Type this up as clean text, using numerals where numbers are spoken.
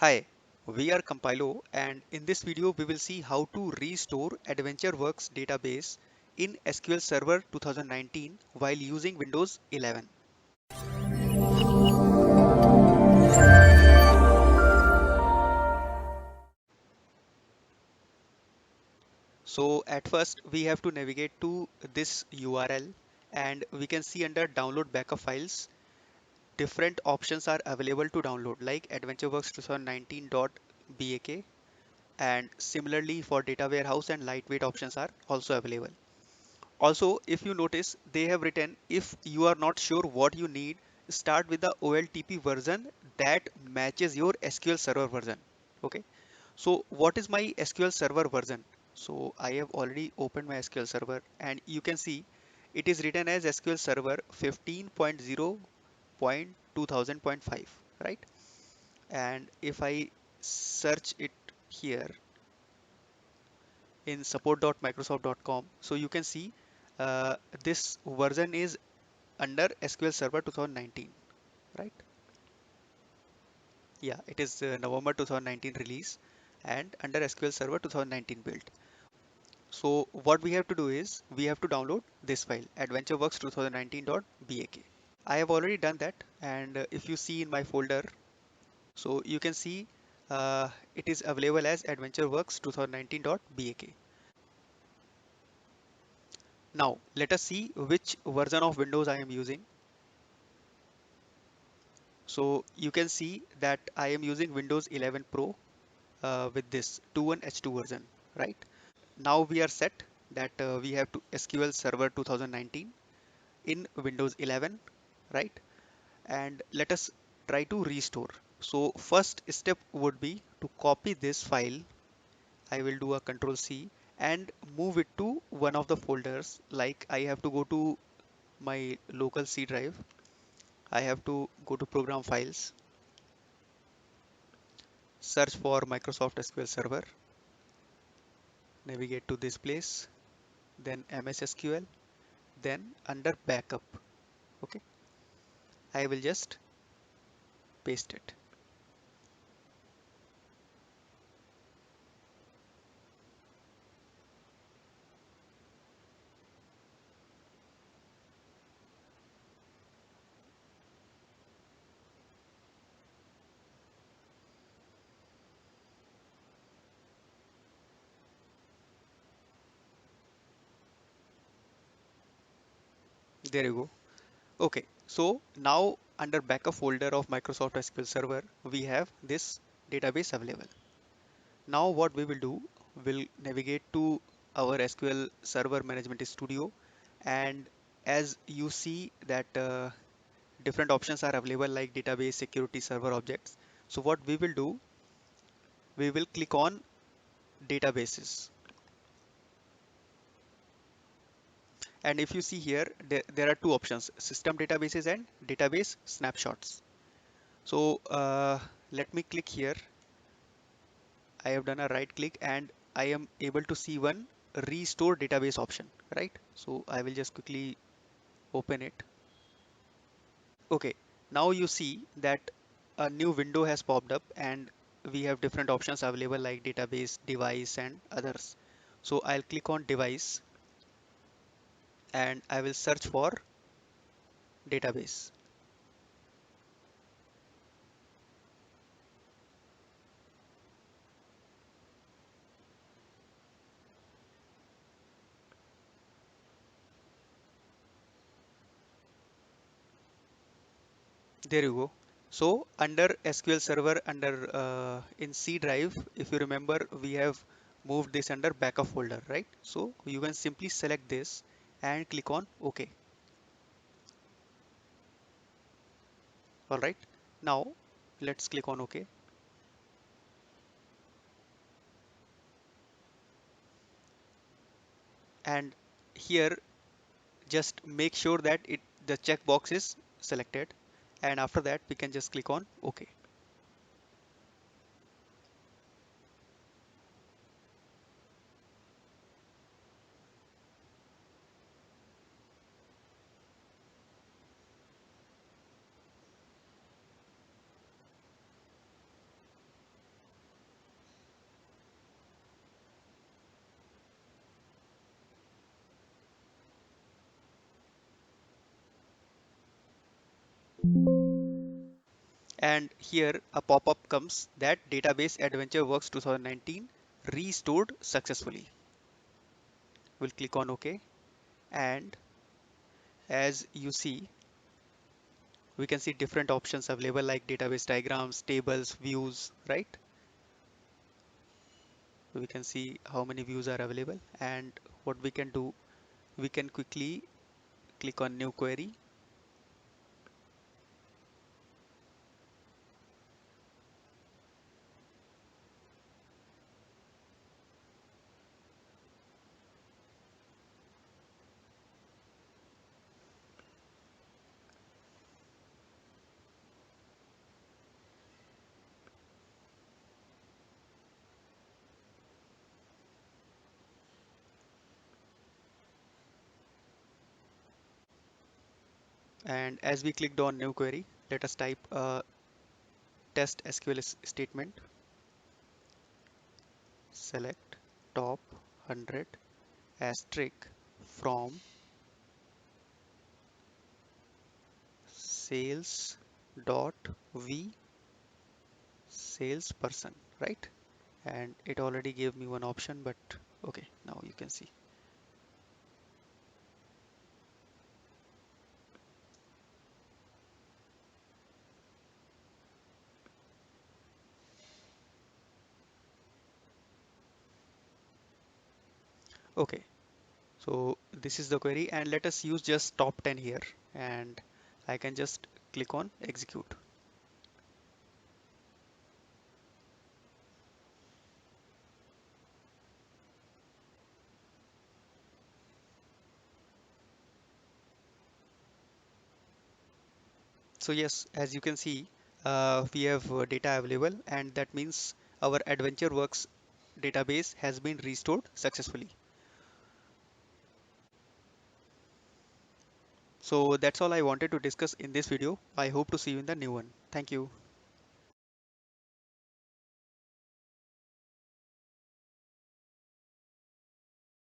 Hi, we are Compylo and in this video we will see how to restore AdventureWorks database in SQL Server 2019 while using Windows 11. So at first we have to navigate to this URL and we can see under download backup files different options are available to download like AdventureWorks 2019.bak, and similarly for data warehouse and lightweight options are also available. Also, if you notice, they have written if you are not sure what you need, start with the OLTP version that matches your SQL Server version. Okay. So what is my SQL Server version? So I have already opened my SQL Server and you can see it is written as SQL Server 15.0.2000.5, right? And if I search it here in support.microsoft.com, so you can see uh, this version is under SQL Server 2019, right? Yeah, it is November 2019 release and under SQL Server 2019 build. So what we have to do is we have to download this file adventureworks 2019.bak. I have already done that, and if you see in my folder, so you can see it is available as adventureworks 2019.bak. Now let us see which version of Windows I am using. So you can see that I am using Windows 11 Pro with this 2.1H2 version, right? Now we are set that we have to SQL Server 2019 in Windows 11, right? And let us try to restore. So first step would be to copy this file. I will do a Control C and move it to one of the folders. Like I have to go to my local C drive. I have to go to Program Files, search for Microsoft SQL Server, navigate to this place, then MS SQL, then under backup. Okay, I will just paste it. There you go. Okay, so now under backup folder of Microsoft SQL Server, we have this database available. Now what we will do, we'll navigate to our SQL Server Management Studio, and as you see that different options are available like database, security, server objects. So what we will do, we will click on databases. And if you see here, there are two options, system databases and database snapshots. So let me click here. I have done a right click and I am able to see one restore database option, right? So I will just quickly open it. Okay, now you see that a new window has popped up and we have different options available like database, device and others. So I'll click on device and I will search for database. There you go. So under SQL Server, under in C drive, if you remember, we have moved this under backup folder, right? So you can simply select this and click on OK. All right. Now let's click on OK. And here, just make sure that the checkbox is selected. And after that, we can just click on OK. And here a pop-up comes that database adventure works 2019 restored successfully. We'll click on OK, and as you see, we can see different options available like database diagrams, tables, views, right? We can see how many views are available, and what we can do, we can quickly click on new query, and as we clicked on new query, let us type a test SQL statement. Select top 100 asterisk from sales dot v salesperson, right? And it already gave me one option, but okay, now you can see. Okay, so this is the query, and let us use just top 10 here, and I can just click on execute. So yes, as you can see, we have data available, and that means our adventure works database has been restored successfully. So that's all I wanted to discuss in this video. I hope to see you in the new one. Thank you.